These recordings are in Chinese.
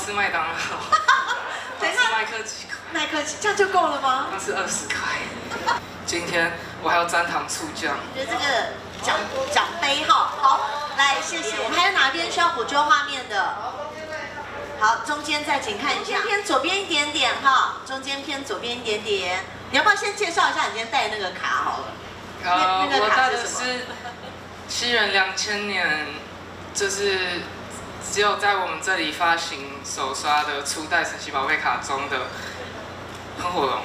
吃麦当劳，我要吃麦克鸡块。麦克鸡这样就够了吗？那是20块。今天我还要沾糖醋酱。我觉得这个奖杯哈，好，来谢谢。我们还有哪边需要捕捉画面的？好，中间再请看一下，偏左边一点点哈，中间偏左边一点点。你要不要先介绍一下你今天带的那个卡好了？我带的是西元2000年，就是只有在我们这里发行首刷的初代神奇宝贝卡中的喷火龙，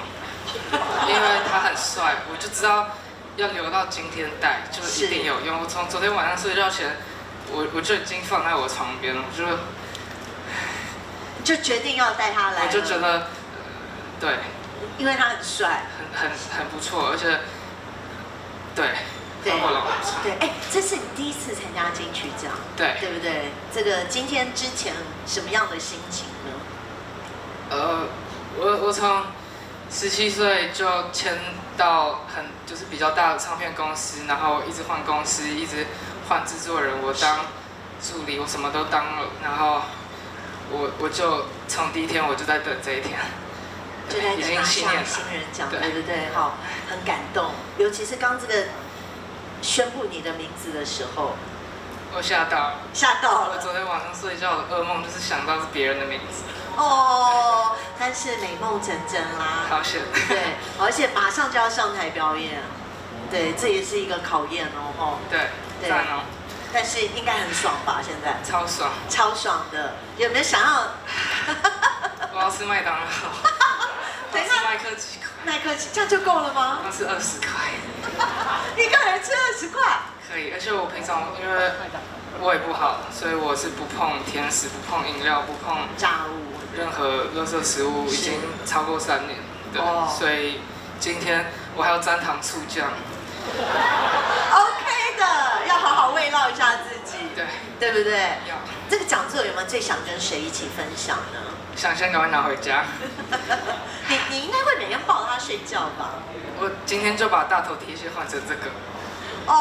因为他很帅，我就知道要留到今天带，就一定有用。我从昨天晚上睡觉前，我就已经放在我床边了，就决定要带他来。我就觉得，对，因为他很帅，很不错，而且，对。对，哎，这是你第一次参加金曲奖，对不对？这个今天之前什么样的心情呢？我从17岁就签到就是比较大的唱片公司，然后一直换公司，一直换制作人，我当助理，我什么都当了，然后我就从第一天我就在等这一天，就在等拿下新人奖，对不对？好，很感动，尤其是刚这个。宣布你的名字的时候，我吓到了。我昨天晚上睡觉的噩梦就是想到是别人的名字。哦，但是美梦成真啦。好险。对，而且马上就要上台表演，对，这也是一个考验哦。对，赞哦。但是应该很爽吧？现在。超爽。超爽的，有没有想要？我要吃麦当劳。我要吃麦克鸡块。麦克鸡这样就够了吗？那是20块。一个人吃20块？可以，而且我平常因为胃不好，所以我是不碰甜食、不碰饮料、不碰炸物，任何垃圾食物，已经超过3年。对，所以今天我还要沾糖醋酱。OK 的，要好好慰劳一下自己，对不对？要。这个讲座有没有最想跟谁一起分享呢？想先赶快拿回家。你应该会每天抱着他睡觉吧？我今天就把大头贴先换成这个。哦，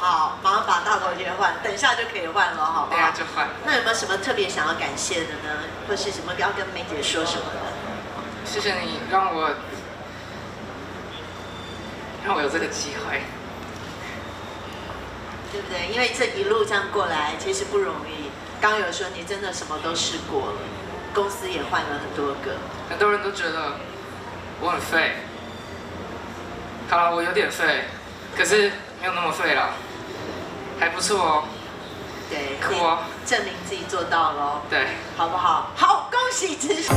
好，马上把大头贴换，等一下就可以换了，好不好？等一下就换。那有没有什么特别想要感谢的呢？或是什么要跟梅姐说什么的？谢谢你让我有这个机会，对不对？因为这一路这样过来，其实不容易。刚刚有说你真的什么都试过了，公司也换了很多个，很多人都觉得我很废。好了，我有点废，可是没有那么废了，还不错哦。对，酷哦，证明自己做到了，对，好不好？好，恭喜支持。